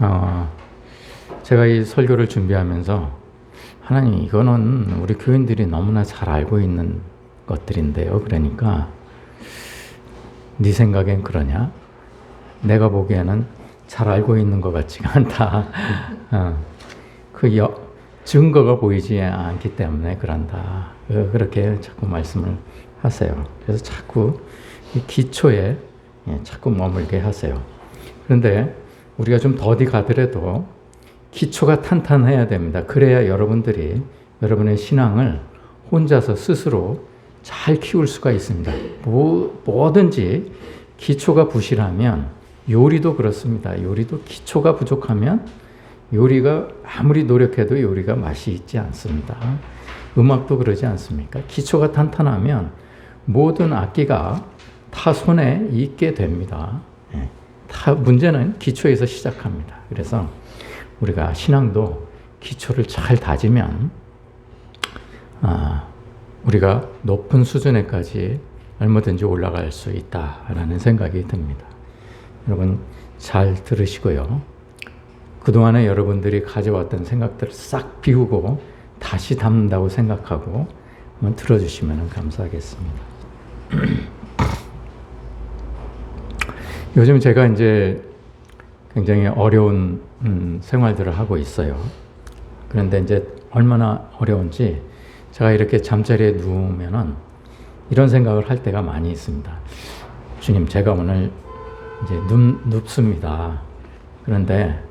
어, 제가 이 설교를 준비하면서 하나님, 이거는 우리 교인들이 너무나 잘 알고 있는 것들인데요. 그러니까 네 생각엔 그러냐? 내가 보기에는 잘 알고 있는 것 같지가 않다. 증거가 보이지 않기 때문에 그런다. 그렇게 자꾸 말씀을 하세요. 그래서 자꾸 이 기초에 자꾸 머물게 하세요. 그런데 우리가 좀 더디 가더라도 기초가 탄탄해야 됩니다. 그래야 여러분들이 여러분의 신앙을 혼자서 스스로 잘 키울 수가 있습니다. 뭐든지 기초가 부실하면, 요리도 그렇습니다. 요리도 기초가 부족하면 요리가 아무리 노력해도 요리가 맛이 있지 않습니다. 음악도 그러지 않습니까? 기초가 탄탄하면 모든 악기가 다 손에 익게 됩니다. 문제는 기초에서 시작합니다. 그래서 우리가 신앙도 기초를 잘 다지면 우리가 높은 수준에까지 얼마든지 올라갈 수 있다라는 생각이 듭니다. 여러분 잘 들으시고요. 그동안에 여러분들이 가져왔던 생각들을 싹 비우고 다시 담는다고 생각하고 한번 들어주시면 감사하겠습니다. 요즘 제가 이제 굉장히 어려운 생활들을 하고 있어요. 그런데 이제 얼마나 어려운지 제가 이렇게 잠자리에 누우면은 이런 생각을 할 때가 많이 있습니다. 주님, 제가 오늘 이제 눕습니다. 그런데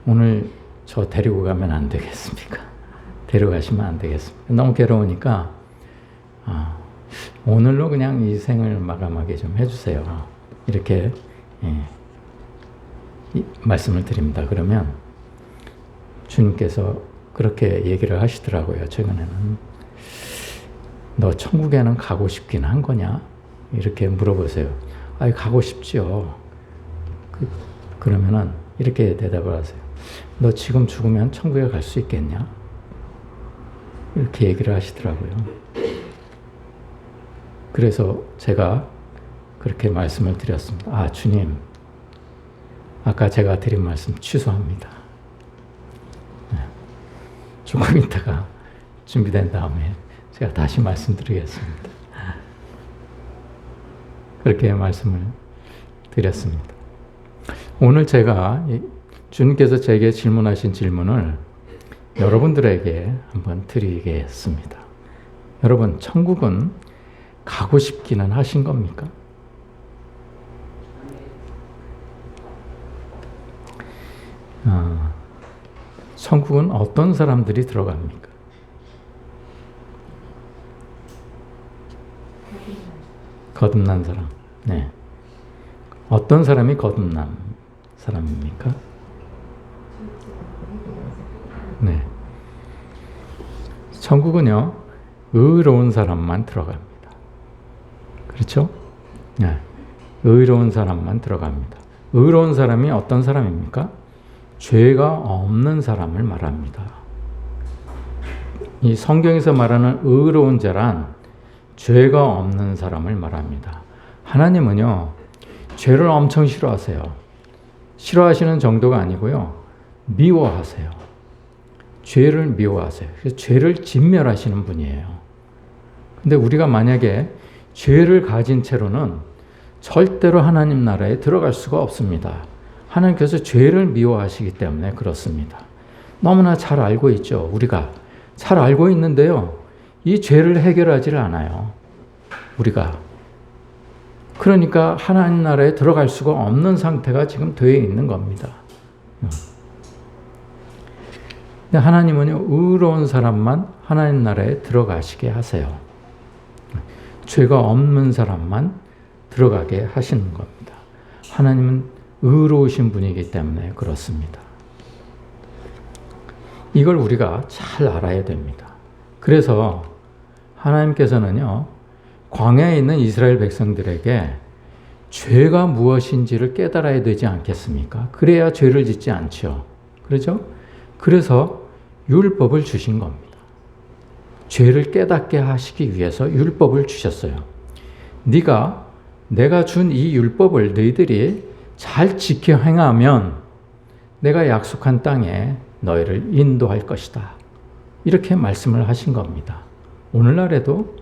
오늘 저 데리고 가면 안 되겠습니까? 데려가시면 안 되겠습니까? 너무 괴로우니까 오늘로 그냥 이 생을 마감하게 좀 해주세요. 이렇게 말씀을 드립니다. 그러면 주님께서 그렇게 얘기를 하시더라고요. 최근에는 너 천국에는 가고 싶긴 한 거냐? 이렇게 물어보세요. 가고 싶죠. 그러면은 이렇게 대답을 하세요. 너 지금 죽으면 천국에 갈 수 있겠냐? 이렇게 얘기를 하시더라고요. 그래서 제가 그렇게 말씀을 드렸습니다. 주님, 아까 제가 드린 말씀 취소합니다. 조금 있다가 준비된 다음에 제가 다시 말씀드리겠습니다. 그렇게 말씀을 드렸습니다. 오늘 제가 주님께서 제게 질문하신 질문을 여러분들에게 한번 드리겠습니다. 여러분, 천국은 가고 싶기는 하신 겁니까? 천국은 어떤 사람들이 들어갑니까? 거듭난 사람. 네. 어떤 사람이 거듭난 사람입니까? 네. 천국은요, 의로운 사람만 들어갑니다. 그렇죠? 네. 의로운 사람만 들어갑니다. 의로운 사람이 어떤 사람입니까? 죄가 없는 사람을 말합니다. 이 성경에서 말하는 의로운 자란 죄가 없는 사람을 말합니다. 하나님은요, 죄를 엄청 싫어하세요. 싫어하시는 정도가 아니고요, 미워하세요. 죄를 미워하세요. 그래서 죄를 진멸하시는 분이에요. 근데 우리가 만약에 죄를 가진 채로는 절대로 하나님 나라에 들어갈 수가 없습니다. 하나님께서 죄를 미워하시기 때문에 그렇습니다. 너무나 잘 알고 있죠. 우리가 잘 알고 있는데요, 이 죄를 해결하지를 않아요. 우리가. 그러니까 하나님 나라에 들어갈 수가 없는 상태가 지금 되어 있는 겁니다. 근데 하나님은요, 의로운 사람만 하나님 나라에 들어가시게 하세요. 죄가 없는 사람만 들어가게 하시는 겁니다. 하나님은 의로우신 분이기 때문에 그렇습니다. 이걸 우리가 잘 알아야 됩니다. 그래서 하나님께서는요, 광야에 있는 이스라엘 백성들에게 죄가 무엇인지를 깨달아야 되지 않겠습니까? 그래야 죄를 짓지 않죠. 그렇죠? 그래서 율법을 주신 겁니다. 죄를 깨닫게 하시기 위해서 율법을 주셨어요. 내가 준 이 율법을 너희들이 잘 지켜 행하면 내가 약속한 땅에 너희를 인도할 것이다. 이렇게 말씀을 하신 겁니다. 오늘날에도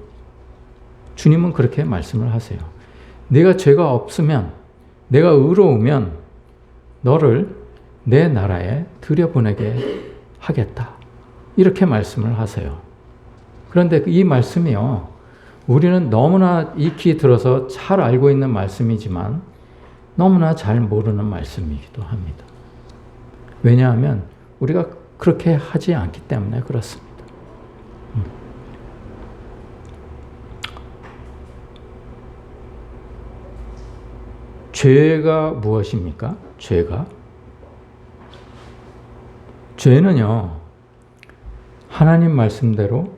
주님은 그렇게 말씀을 하세요. 네가 죄가 없으면, 내가 의로우면 너를 내 나라에 들여보내게 하겠다. 이렇게 말씀을 하세요. 그런데 이 말씀이요, 우리는 너무나 익히 들어서 잘 알고 있는 말씀이지만 너무나 잘 모르는 말씀이기도 합니다. 왜냐하면 우리가 그렇게 하지 않기 때문에 그렇습니다. 죄가 무엇입니까? 죄는요, 하나님 말씀대로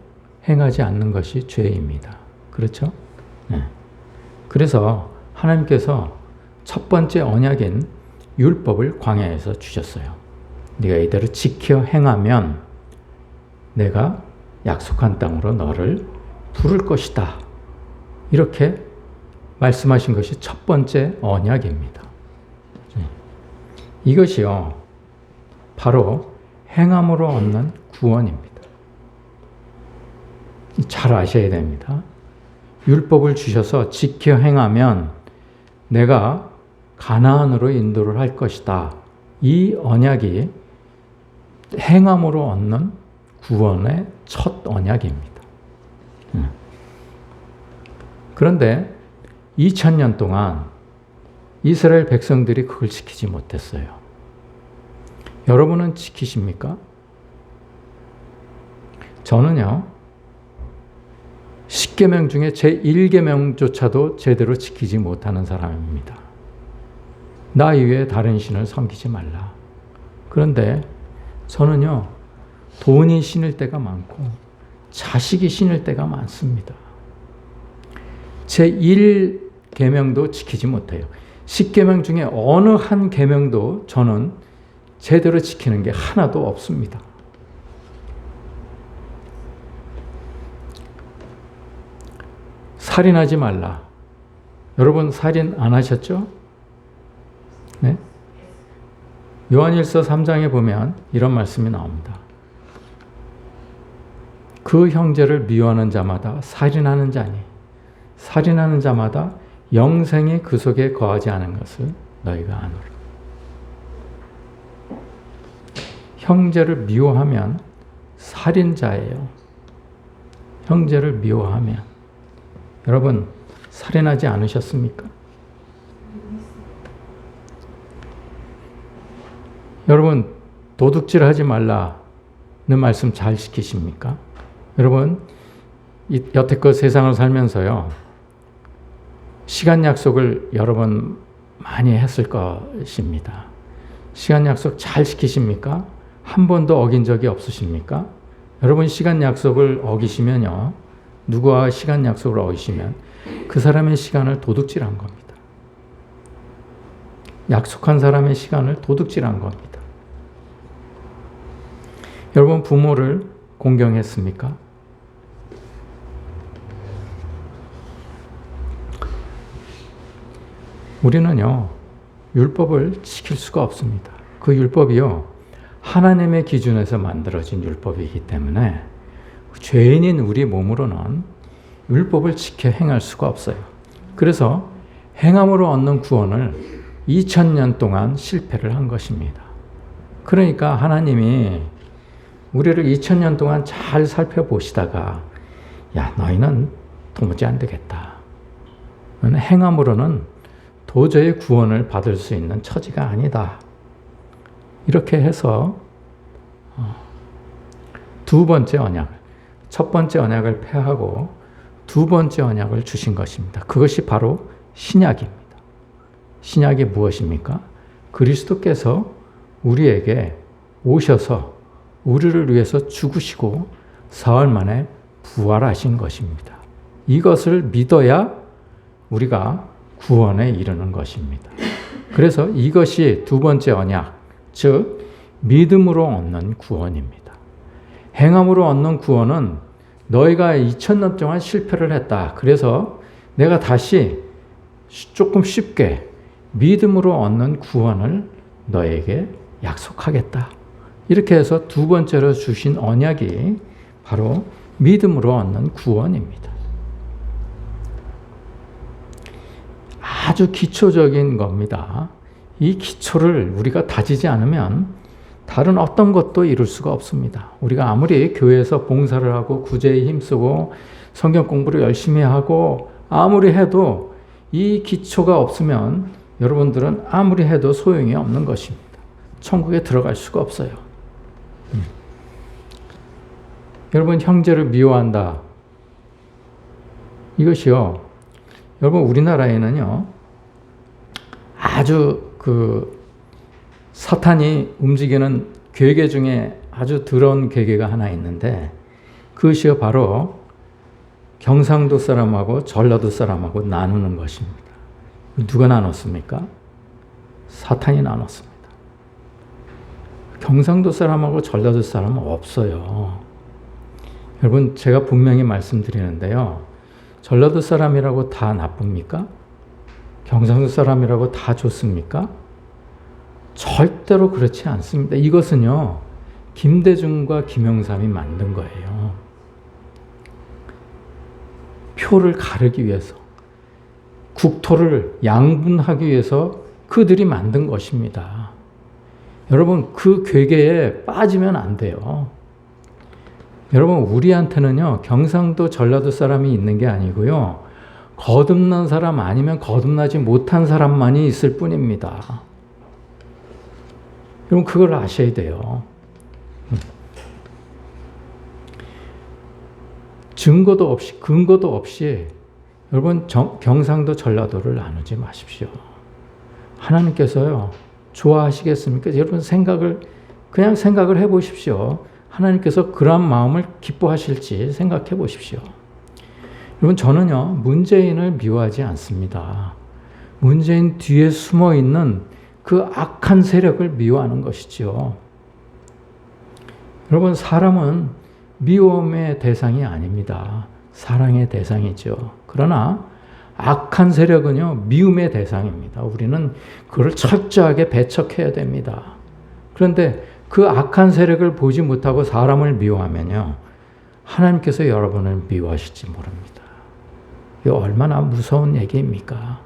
행하지 않는 것이 죄입니다. 그렇죠? 네. 그래서 하나님께서 첫 번째 언약인 율법을 광야에서 주셨어요. 네가 이대로 지켜 행하면 내가 약속한 땅으로 너를 부를 것이다. 이렇게 말씀하신 것이 첫 번째 언약입니다. 이것이요, 바로 행함으로 얻는 구원입니다. 잘 아셔야 됩니다. 율법을 주셔서 지켜 행하면 내가 가나안으로 인도를 할 것이다. 이 언약이 행함으로 얻는 구원의 첫 언약입니다. 그런데 2000년 동안 이스라엘 백성들이 그걸 지키지 못했어요. 여러분은 지키십니까? 저는요, 10계명 중에 제 1계명조차도 제대로 지키지 못하는 사람입니다. 나 이외에 다른 신을 섬기지 말라. 그런데 저는요, 돈이 신일 때가 많고 자식이 신일 때가 많습니다. 제 1계명도 지키지 못해요. 10계명 중에 어느 한 계명도 저는 제대로 지키는 게 하나도 없습니다. 살인하지 말라. 여러분 살인 안 하셨죠? 네? 요한일서 3장에 보면 이런 말씀이 나옵니다. 그 형제를 미워하는 자마다 살인하는 자니 살인하는 자마다 영생이 그 속에 거하지 않은 것을 너희가 아노라. 형제를 미워하면 살인자예요. 형제를 미워하면. 여러분 살인하지 않으셨습니까? 여러분 도둑질하지 말라는 말씀 잘 지키십니까? 여러분 여태껏 세상을 살면서요, 시간 약속을 여러 번 많이 했을 것입니다. 시간 약속 잘 지키십니까? 한 번도 어긴 적이 없으십니까? 여러분 시간 약속을 어기시면요, 누구와 시간 약속을 어기시면 그 사람의 시간을 도둑질한 겁니다. 약속한 사람의 시간을 도둑질한 겁니다. 여러분 부모를 공경했습니까? 우리는요, 율법을 지킬 수가 없습니다. 그 율법이요, 하나님의 기준에서 만들어진 율법이기 때문에 죄인인 우리 몸으로는 율법을 지켜 행할 수가 없어요. 그래서 행함으로 얻는 구원을 2000년 동안 실패를 한 것입니다. 그러니까 하나님이 우리를 2000년 동안 잘 살펴보시다가 야, 너희는 도무지 안 되겠다. 너는 행함으로는 도저히 구원을 받을 수 있는 처지가 아니다. 이렇게 해서 두 번째 언약을, 첫 번째 언약을 폐하고 두 번째 언약을 주신 것입니다. 그것이 바로 신약입니다. 신약이 무엇입니까? 그리스도께서 우리에게 오셔서 우리를 위해서 죽으시고 사흘 만에 부활하신 것입니다. 이것을 믿어야 우리가 구원에 이르는 것입니다. 그래서 이것이 두 번째 언약, 즉 믿음으로 얻는 구원입니다. 행함으로 얻는 구원은 너희가 2000년 동안 실패를 했다. 그래서 내가 다시 조금 쉽게 믿음으로 얻는 구원을 너에게 약속하겠다. 이렇게 해서 두 번째로 주신 언약이 바로 믿음으로 얻는 구원입니다. 아주 기초적인 겁니다. 이 기초를 우리가 다지지 않으면 다른 어떤 것도 이룰 수가 없습니다. 우리가 아무리 교회에서 봉사를 하고 구제에 힘쓰고 성경 공부를 열심히 하고 아무리 해도 이 기초가 없으면 여러분들은 아무리 해도 소용이 없는 것입니다. 천국에 들어갈 수가 없어요. 여러분, 형제를 미워한다. 이것이요. 여러분, 우리나라에는요, 아주 사탄이 움직이는 괴계 중에 아주 더러운 괴계가 하나 있는데, 그것이 바로 경상도 사람하고 전라도 사람하고 나누는 것입니다. 누가 나눴습니까? 사탄이 나눴습니다. 경상도 사람하고 전라도 사람은 없어요. 여러분, 제가 분명히 말씀드리는데요. 전라도 사람이라고 다 나쁩니까? 경상도 사람이라고 다 좋습니까? 절대로 그렇지 않습니다. 이것은요, 김대중과 김영삼이 만든 거예요. 표를 가르기 위해서, 국토를 양분하기 위해서 그들이 만든 것입니다. 여러분, 그 괴계에 빠지면 안 돼요. 여러분, 우리한테는요, 경상도, 전라도 사람이 있는 게 아니고요, 거듭난 사람 아니면 거듭나지 못한 사람만이 있을 뿐입니다. 여러분, 그걸 아셔야 돼요. 증거도 없이, 근거도 없이 여러분, 경상도, 전라도를 나누지 마십시오. 하나님께서요, 좋아하시겠습니까? 여러분, 그냥 생각을 해 보십시오. 하나님께서 그러한 마음을 기뻐하실지 생각해 보십시오. 여러분, 저는요, 문재인을 미워하지 않습니다. 문재인 뒤에 숨어 있는 그 악한 세력을 미워하는 것이죠. 여러분, 사람은 미움의 대상이 아닙니다. 사랑의 대상이죠. 그러나 악한 세력은요, 미움의 대상입니다. 우리는 그걸 철저하게 배척해야 됩니다. 그런데 그 악한 세력을 보지 못하고 사람을 미워하면요, 하나님께서 여러분을 미워하실지 모릅니다. 이거 얼마나 무서운 얘기입니까?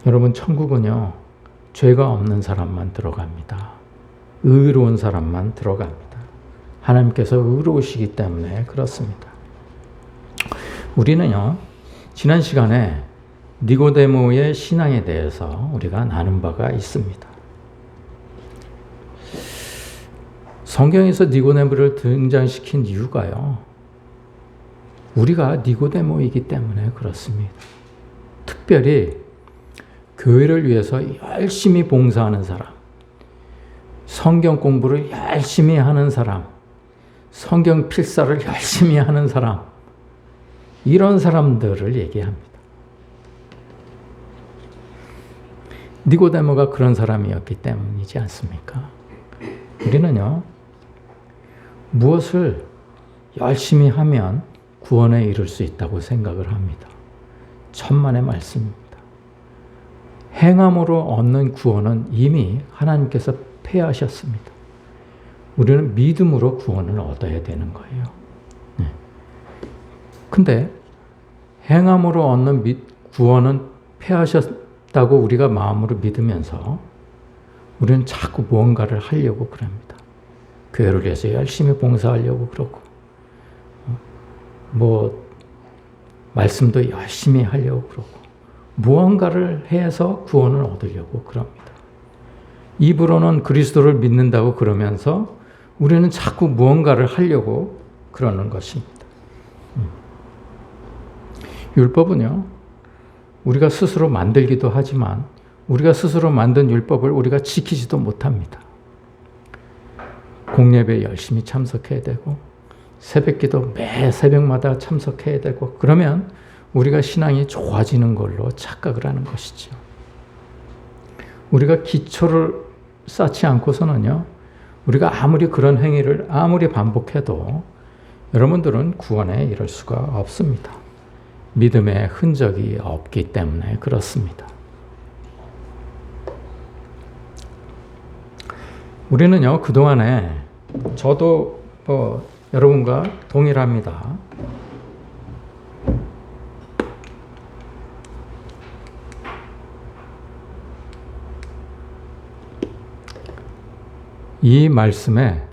여러분, 천국은요, 죄가 없는 사람만 들어갑니다. 의로운 사람만 들어갑니다. 하나님께서 의로우시기 때문에 그렇습니다. 우리는요, 지난 시간에 니고데모의 신앙에 대해서 우리가 나눈 바가 있습니다. 성경에서 니고데모를 등장시킨 이유가요, 우리가 니고데모이기 때문에 그렇습니다. 특별히 교회를 위해서 열심히 봉사하는 사람, 성경 공부를 열심히 하는 사람, 성경 필사를 열심히 하는 사람, 이런 사람들을 얘기합니다. 니고데모가 그런 사람이었기 때문이지 않습니까? 우리는요, 무엇을 열심히 하면 구원에 이를 수 있다고 생각을 합니다. 천만의 말씀입니다. 행함으로 얻는 구원은 이미 하나님께서 폐하셨습니다. 우리는 믿음으로 구원을 얻어야 되는 거예요. 근데 행함으로 얻는 구원은 폐하셨다고 우리가 마음으로 믿으면서 우리는 자꾸 무언가를 하려고 그럽니다. 교회를 위해서 열심히 봉사하려고 그러고, 말씀도 열심히 하려고 그러고, 무언가를 해서 구원을 얻으려고 그럽니다. 입으로는 그리스도를 믿는다고 그러면서 우리는 자꾸 무언가를 하려고 그러는 것입니다. 율법은요, 우리가 스스로 만들기도 하지만 우리가 스스로 만든 율법을 우리가 지키지도 못합니다. 공예배에 열심히 참석해야 되고, 새벽기도 매 새벽마다 참석해야 되고, 그러면 우리가 신앙이 좋아지는 걸로 착각을 하는 것이죠. 우리가 기초를 쌓지 않고서는요, 우리가 아무리 그런 행위를 아무리 반복해도 여러분들은 구원에 이를 수가 없습니다. 믿음의 흔적이 없기 때문에 그렇습니다. 우리는요, 그동안에 저도 여러분과 동일합니다. 이 말씀에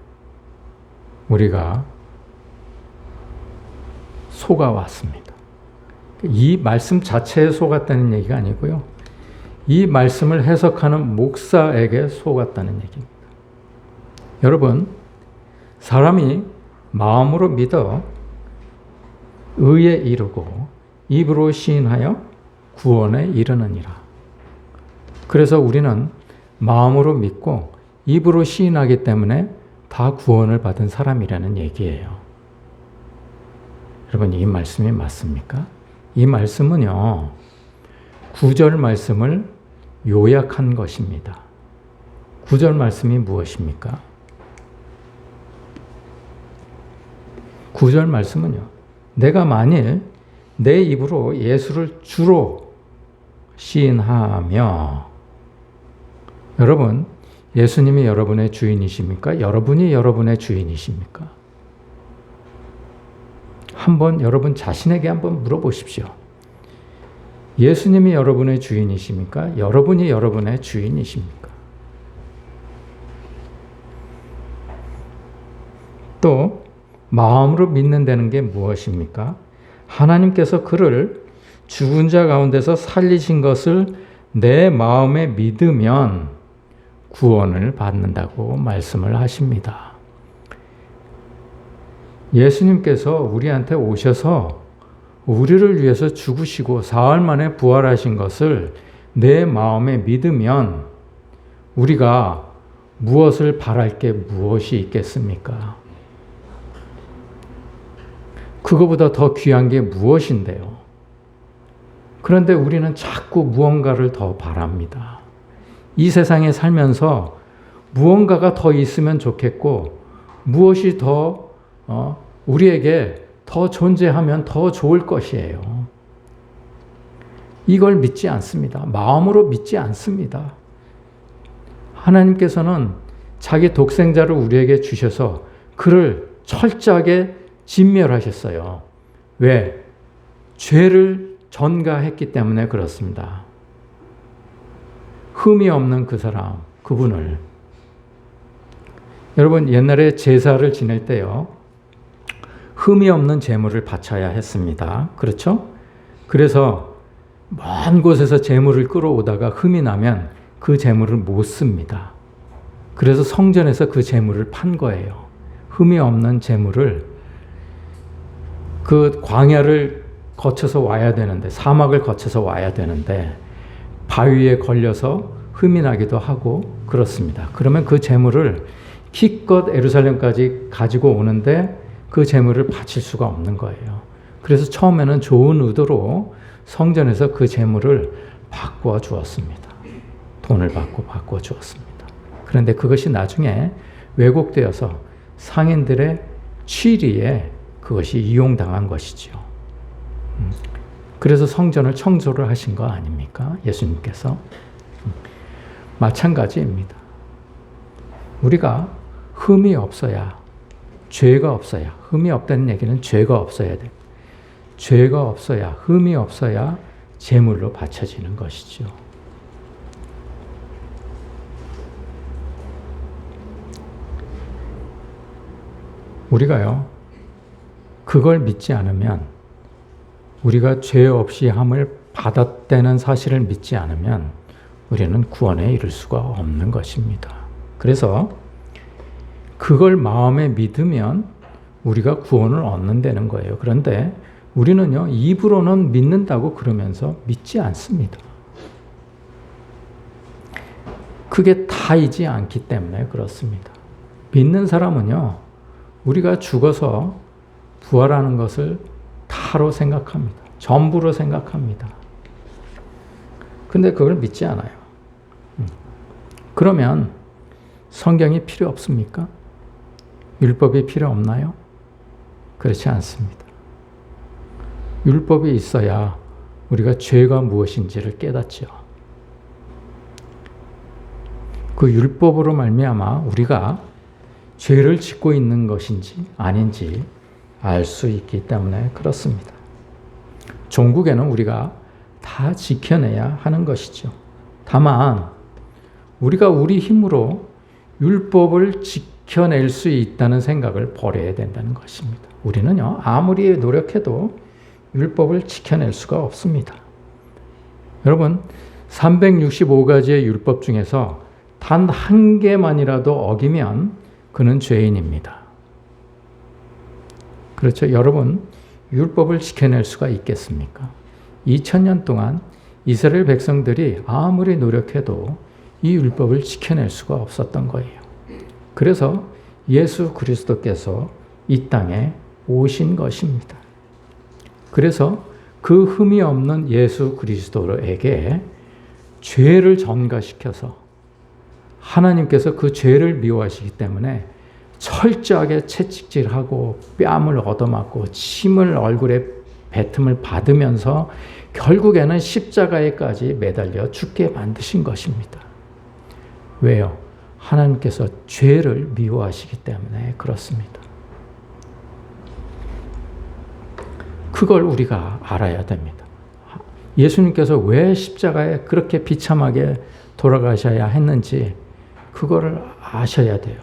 우리가 속아왔습니다. 이 말씀 자체에 속았다는 얘기가 아니고요. 이 말씀을 해석하는 목사에게 속았다는 얘기입니다. 여러분, 사람이 마음으로 믿어 의에 이르고 입으로 시인하여 구원에 이르느니라. 그래서 우리는 마음으로 믿고 입으로 시인하기 때문에 다 구원을 받은 사람이라는 얘기예요. 여러분, 이 말씀이 맞습니까? 이 말씀은요, 9절 말씀을 요약한 것입니다. 9절 말씀이 무엇입니까? 9절 말씀은요, 내가 만일 내 입으로 예수를 주로 시인하며, 여러분, 예수님이 여러분의 주인이십니까? 여러분이 여러분의 주인이십니까? 한번 여러분 자신에게 한번 물어보십시오. 예수님이 여러분의 주인이십니까? 여러분이 여러분의 주인이십니까? 또 마음으로 믿는다는 게 무엇입니까? 하나님께서 그를 죽은 자 가운데서 살리신 것을 내 마음에 믿으면 구원을 받는다고 말씀을 하십니다. 예수님께서 우리한테 오셔서 우리를 위해서 죽으시고 사흘 만에 부활하신 것을 내 마음에 믿으면 우리가 무엇을 바랄 게 무엇이 있겠습니까? 그거보다 더 귀한 게 무엇인데요? 그런데 우리는 자꾸 무언가를 더 바랍니다. 이 세상에 살면서 무언가가 더 있으면 좋겠고 무엇이 더 우리에게 더 존재하면 더 좋을 것이에요. 이걸 믿지 않습니다. 마음으로 믿지 않습니다. 하나님께서는 자기 독생자를 우리에게 주셔서 그를 철저하게 진멸하셨어요. 왜? 죄를 전가했기 때문에 그렇습니다. 흠이 없는 그 사람, 그분을. 여러분, 옛날에 제사를 지낼 때요, 흠이 없는 제물을 바쳐야 했습니다. 그렇죠? 그래서 먼 곳에서 제물을 끌어오다가 흠이 나면 그 제물을 못 씁니다. 그래서 성전에서 그 제물을 판 거예요. 흠이 없는 제물을 그 광야를 거쳐서 와야 되는데, 사막을 거쳐서 와야 되는데 바위에 걸려서 흠이 나기도 하고 그렇습니다. 그러면 그 제물을 기껏 예루살렘까지 가지고 오는데 그 제물을 바칠 수가 없는 거예요. 그래서 처음에는 좋은 의도로 성전에서 그 제물을 바꾸어 주었습니다. 돈을 받고 바꾸어 주었습니다. 그런데 그것이 나중에 왜곡되어서 상인들의 취리에 그것이 이용당한 것이죠. 그래서 성전을 청소를 하신 거 아닙니까? 예수님께서. 마찬가지입니다. 우리가 흠이 없어야, 죄가 없어야, 흠이 없다는 얘기는 죄가 없어야 돼. 죄가 없어야, 흠이 없어야 제물로 바쳐지는 것이죠. 우리가요, 그걸 믿지 않으면, 우리가 죄 없이 함을 받았다는 사실을 믿지 않으면 우리는 구원에 이를 수가 없는 것입니다. 그래서 그걸 마음에 믿으면 우리가 구원을 얻는다는 거예요. 그런데 우리는요, 입으로는 믿는다고 그러면서 믿지 않습니다. 그게 다이지 않기 때문에 그렇습니다. 믿는 사람은요, 우리가 죽어서 부활하는 것을 다로 생각합니다. 전부로 생각합니다. 근데 그걸 믿지 않아요. 그러면 성경이 필요 없습니까? 율법이 필요 없나요? 그렇지 않습니다. 율법이 있어야 우리가 죄가 무엇인지를 깨닫죠. 그 율법으로 말미암아 우리가 죄를 짓고 있는 것인지 아닌지 알 수 있기 때문에 그렇습니다. 종국에는 우리가 다 지켜내야 하는 것이죠. 다만 우리가 우리 힘으로 율법을 지켜낼 수 있다는 생각을 버려야 된다는 것입니다. 우리는요, 아무리 노력해도 율법을 지켜낼 수가 없습니다. 여러분, 365가지의 율법 중에서 단 한 개만이라도 어기면 그는 죄인입니다. 그렇죠? 여러분, 율법을 지켜낼 수가 있겠습니까? 2000년 동안 이스라엘 백성들이 아무리 노력해도 이 율법을 지켜낼 수가 없었던 거예요. 그래서 예수 그리스도께서 이 땅에 오신 것입니다. 그래서 그 흠이 없는 예수 그리스도에게 죄를 전가시켜서 하나님께서 그 죄를 미워하시기 때문에 철저하게 채찍질하고 뺨을 얻어맞고 침을 얼굴에 뱉음을 받으면서 결국에는 십자가에까지 매달려 죽게 만드신 것입니다. 왜요? 하나님께서 죄를 미워하시기 때문에 그렇습니다. 그걸 우리가 알아야 됩니다. 예수님께서 왜 십자가에 그렇게 비참하게 돌아가셔야 했는지 그거를 아셔야 돼요.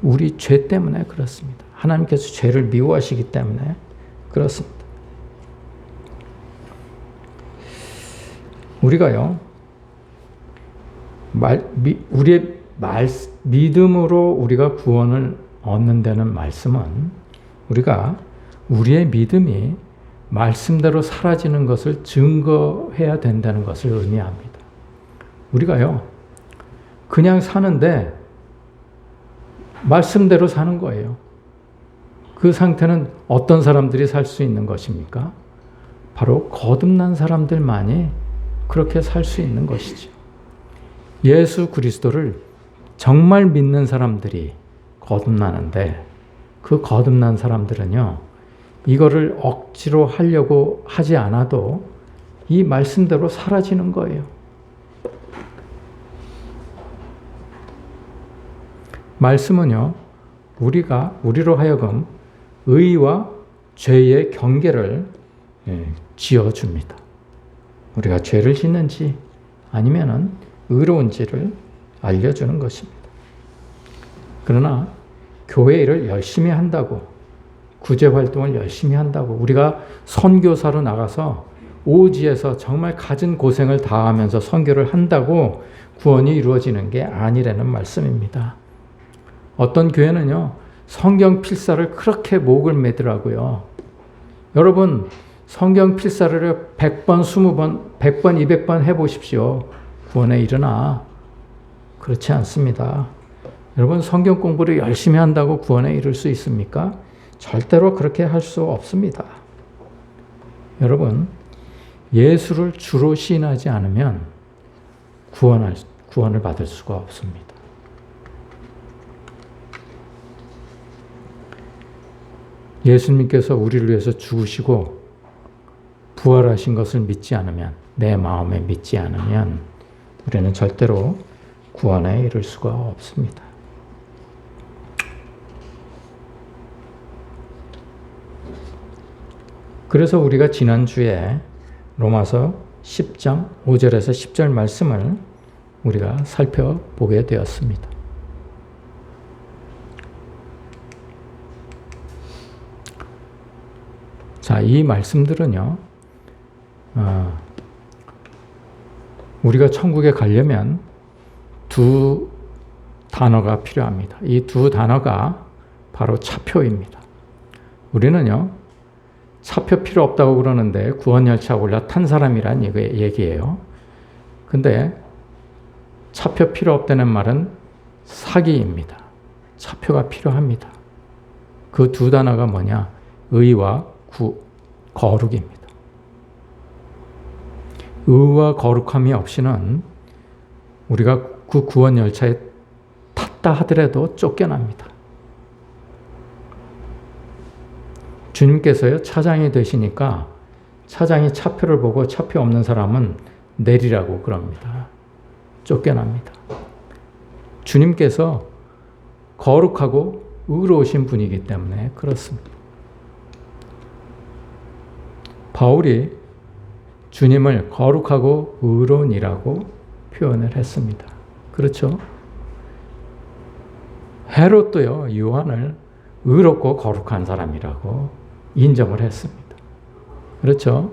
우리 죄 때문에 그렇습니다. 하나님께서 죄를 미워하시기 때문에 그렇습니다. 우리가요, 우리의 믿음으로 우리가 구원을 얻는다는 말씀은 우리가 우리의 믿음이 말씀대로 사라지는 것을 증거해야 된다는 것을 의미합니다. 우리가요, 그냥 사는데 말씀대로 사는 거예요. 그 상태는 어떤 사람들이 살 수 있는 것입니까? 바로 거듭난 사람들만이 그렇게 살 수 있는 것이죠. 예수 그리스도를 정말 믿는 사람들이 거듭나는데 그 거듭난 사람들은요, 이거를 억지로 하려고 하지 않아도 이 말씀대로 사라지는 거예요. 말씀은요, 우리로 하여금 의와 죄의 경계를 지어줍니다. 우리가 죄를 짓는지 아니면은 의로운지를 알려주는 것입니다. 그러나 교회 일을 열심히 한다고, 구제 활동을 열심히 한다고, 우리가 선교사로 나가서 오지에서 정말 갖은 고생을 다하면서 선교를 한다고 구원이 이루어지는 게 아니라는 말씀입니다. 어떤 교회는요, 성경 필사를 그렇게 목을 매더라고요. 여러분, 성경 필사를 100번, 20번, 100번, 200번 해보십시오. 구원에 이르나 그렇지 않습니다. 여러분, 성경 공부를 열심히 한다고 구원에 이를 수 있습니까? 절대로 그렇게 할 수 없습니다. 여러분, 예수를 주로 시인하지 않으면 구원을 받을 수가 없습니다. 예수님께서 우리를 위해서 죽으시고 부활하신 것을 믿지 않으면, 내 마음에 믿지 않으면 우리는 절대로 구원에 이를 수가 없습니다. 그래서 우리가 지난주에 로마서 10장 5절에서 10절 말씀을 우리가 살펴보게 되었습니다. 자, 이 말씀들은요, 우리가 천국에 가려면 두 단어가 필요합니다. 이 두 단어가 바로 차표입니다. 우리는요, 차표 필요 없다고 그러는데 구원열차 올라탄 사람이란 얘기예요. 근데 차표 필요 없다는 말은 사기입니다. 차표가 필요합니다. 그 두 단어가 뭐냐? 의와 거룩입니다. 의와 거룩함이 없이는 우리가 그 구원 열차에 탔다 하더라도 쫓겨납니다. 주님께서요, 차장이 되시니까 차장이 차표를 보고 차표 없는 사람은 내리라고 그럽니다. 쫓겨납니다. 주님께서 거룩하고 의로우신 분이기 때문에 그렇습니다. 바울이 주님을 거룩하고 의로운 이라고 표현을 했습니다. 그렇죠? 헤롯도요, 요한을 의롭고 거룩한 사람이라고 인정을 했습니다. 그렇죠?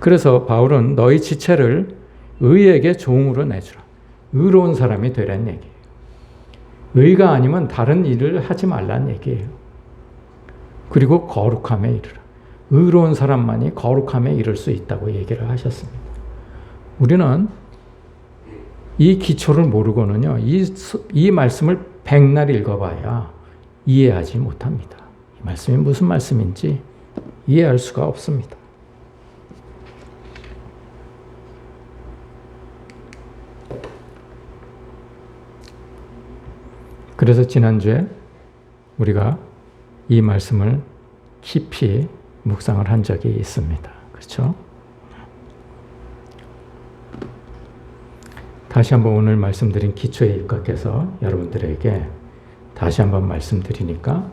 그래서 바울은 너희 지체를 의에게 종으로 내주라. 의로운 사람이 되란 얘기예요. 의가 아니면 다른 일을 하지 말란 얘기예요. 그리고 거룩함에 이르라. 의로운 사람만이 거룩함에 이를 수 있다고 얘기를 하셨습니다. 우리는 이 기초를 모르고는요, 이 말씀을 백날 읽어봐야 이해하지 못합니다. 이 말씀이 무슨 말씀인지 이해할 수가 없습니다. 그래서 지난주에 우리가 이 말씀을 깊이 묵상을 한 적이 있습니다. 그렇죠? 다시 한번 오늘 말씀드린 기초에 입각해서 여러분들에게 다시 한번 말씀드리니까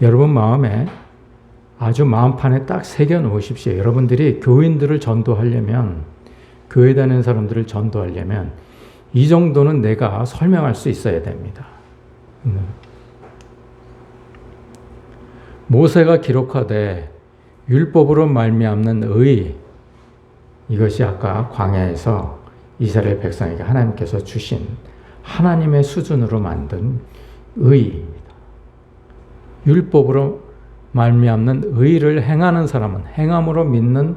여러분 마음에 아주 마음판에 딱 새겨 놓으십시오. 여러분들이 교인들을 전도하려면, 교회 다니는 사람들을 전도하려면 이 정도는 내가 설명할 수 있어야 됩니다. 모세가 기록하되 율법으로 말미암는 의, 이것이 아까 광야에서 이스라엘 백성에게 하나님께서 주신 하나님의 수준으로 만든 의입니다. 율법으로 말미암는 의를 행하는 사람은 행함으로 믿는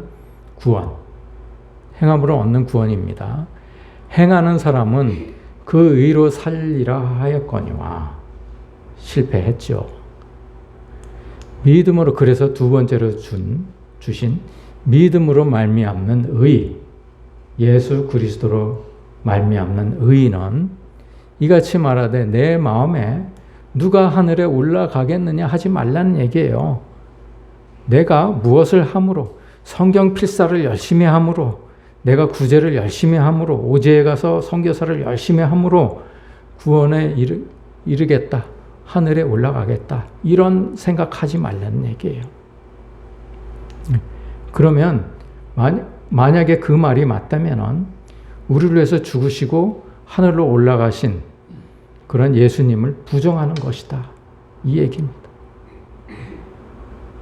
구원, 행함으로 얻는 구원입니다. 행하는 사람은 그 의로 살리라 하였거니와 실패했죠. 믿음으로, 그래서 두 번째로 주신 믿음으로 말미암는 의, 예수 그리스도로 말미암는 의는 이같이 말하되 내 마음에 누가 하늘에 올라가겠느냐 하지 말라는 얘기예요. 내가 무엇을 함으로, 성경 필사를 열심히 함으로, 내가 구제를 열심히 함으로, 오제에 가서 선교사를 열심히 함으로 구원에 이르겠다, 하늘에 올라가겠다, 이런 생각하지 말라는 얘기예요. 그러면 만약에 그 말이 맞다면 우리를 위해서 죽으시고 하늘로 올라가신 그런 예수님을 부정하는 것이다, 이 얘기입니다.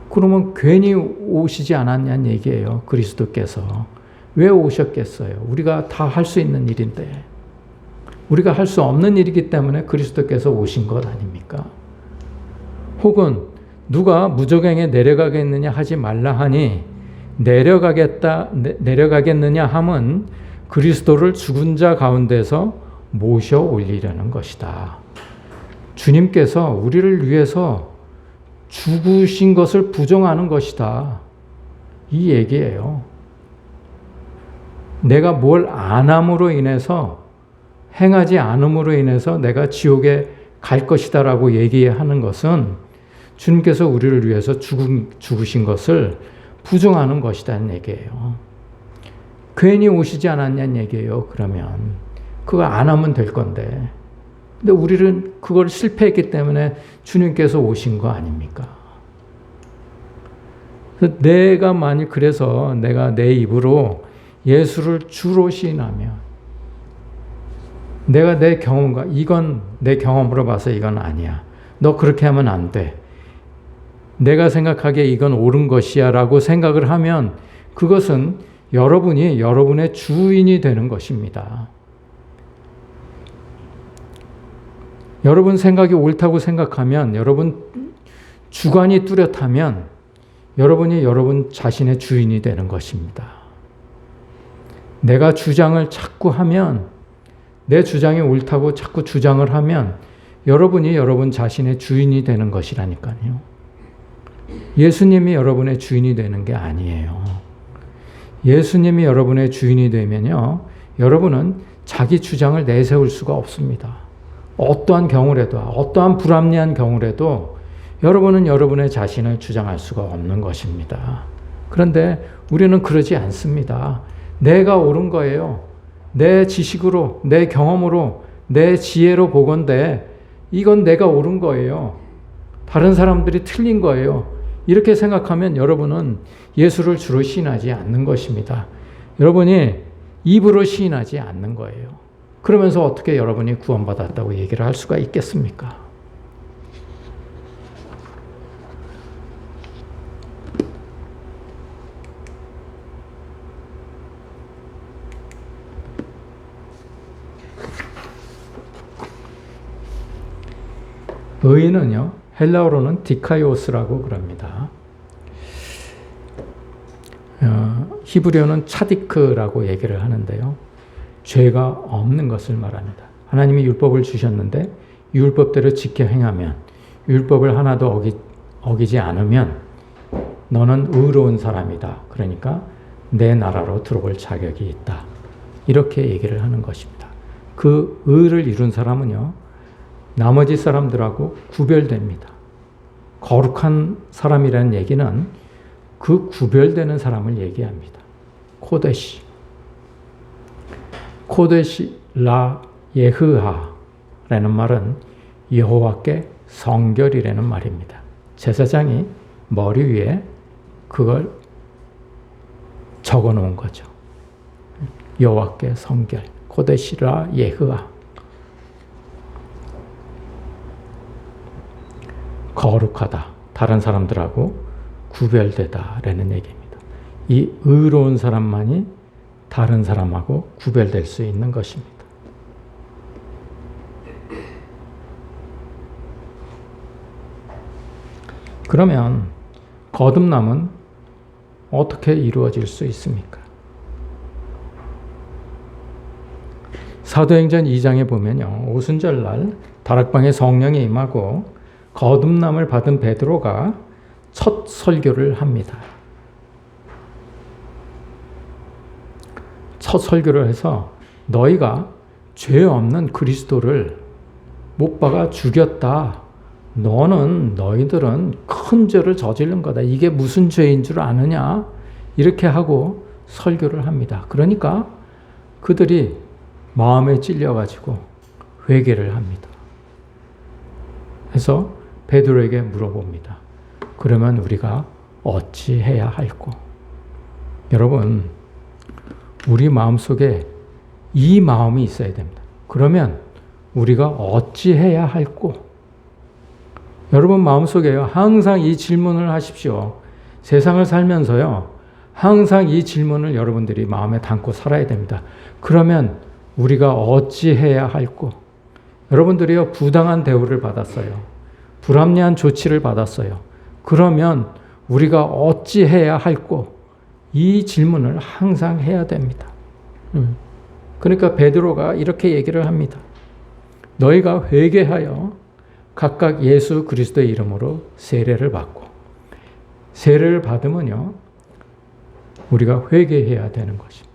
그러면 괜히 오시지 않았냐는 얘기예요. 그리스도께서 왜 오셨겠어요? 우리가 다 할 수 있는 일인데, 우리가 할 수 없는 일이기 때문에 그리스도께서 오신 것 아닙니까? 혹은 누가 무저갱에 내려가겠느냐 하지 말라 하니 내려가겠느냐 함은 그리스도를 죽은 자 가운데서 모셔 올리려는 것이다. 주님께서 우리를 위해서 죽으신 것을 부정하는 것이다, 이 얘기예요. 내가 뭘 안 함으로 인해서, 행하지 않음으로 인해서 내가 지옥에 갈 것이다라고 얘기하는 것은 주님께서 우리를 위해서 죽으신 것을 부정하는 것이라는 얘기예요. 괜히 오시지 않았냐는 얘기예요. 그러면 그거 안 하면 될 건데, 근데 우리는 그걸 실패했기 때문에 주님께서 오신 거 아닙니까? 내가 만일 그래서 내가 내 입으로 예수를 주로 시인하면, 내가 내 경험과, 이건 내 경험으로 봐서 이건 아니야, 너 그렇게 하면 안 돼, 내가 생각하기에 이건 옳은 것이야 라고 생각을 하면 그것은 여러분이 여러분의 주인이 되는 것입니다. 여러분 생각이 옳다고 생각하면, 여러분 주관이 뚜렷하면 여러분이 여러분 자신의 주인이 되는 것입니다. 내가 주장을 자꾸 하면, 내 주장이 옳다고 자꾸 주장을 하면 여러분이 여러분 자신의 주인이 되는 것이라니까요. 예수님이 여러분의 주인이 되는 게 아니에요. 예수님이 여러분의 주인이 되면요, 여러분은 자기 주장을 내세울 수가 없습니다. 어떠한 경우라도, 어떠한 불합리한 경우라도 여러분은 여러분의 자신을 주장할 수가 없는 것입니다. 그런데 우리는 그러지 않습니다. 내가 옳은 거예요. 내 지식으로, 내 경험으로, 내 지혜로 보건대 이건 내가 옳은 거예요. 다른 사람들이 틀린 거예요. 이렇게 생각하면 여러분은 예수를 주로 시인하지 않는 것입니다. 여러분이 입으로 시인하지 않는 거예요. 그러면서 어떻게 여러분이 구원받았다고 얘기를 할 수가 있겠습니까? 의인은요, 헬라어로는 디카이오스라고 그럽니다. 히브리어는 차디크라고 얘기를 하는데요. 죄가 없는 것을 말합니다. 하나님이 율법을 주셨는데 율법대로 지켜 행하면, 율법을 하나도 어기지 않으면 너는 의로운 사람이다. 그러니까 내 나라로 들어올 자격이 있다. 이렇게 얘기를 하는 것입니다. 그 의를 이룬 사람은요, 나머지 사람들하고 구별됩니다. 거룩한 사람이라는 얘기는 그 구별되는 사람을 얘기합니다. 코데시 라 예흐하라는 말은 여호와께 성결이라는 말입니다. 제사장이 머리 위에 그걸 적어 놓은 거죠. 여호와께 성결, 코데시 라 예흐하. 거룩하다. 다른 사람들하고 구별되다라는 얘기입니다. 이 의로운 사람만이 다른 사람하고 구별될 수 있는 것입니다. 그러면 거듭남은 어떻게 이루어질 수 있습니까? 사도행전 2장에 보면요. 오순절날 다락방에 성령이 임하고 거듭남을 받은 베드로가 첫 설교를 합니다. 첫 설교를 해서 너희가 죄 없는 그리스도를 못 박아 죽였다. 너희들은 큰 죄를 저지른 거다. 이게 무슨 죄인 줄 아느냐? 이렇게 하고 설교를 합니다. 그러니까 그들이 마음에 찔려가지고 회개를 합니다. 그래서 베드로에게 물어봅니다. 그러면 우리가 어찌 해야 할꼬? 여러분, 우리 마음속에 이 마음이 있어야 됩니다. 그러면 우리가 어찌 해야 할꼬? 여러분 마음속에요. 항상 이 질문을 하십시오. 세상을 살면서요. 항상 이 질문을 여러분들이 마음에 담고 살아야 됩니다. 그러면 우리가 어찌 해야 할꼬? 여러분들이요. 부당한 대우를 받았어요. 불합리한 조치를 받았어요. 그러면 우리가 어찌 해야 할꼬? 이 질문을 항상 해야 됩니다. 그러니까 베드로가 이렇게 얘기를 합니다. 너희가 회개하여 각각 예수 그리스도의 이름으로 세례를 받고, 세례를 받으면요 우리가 회개해야 되는 것입니다.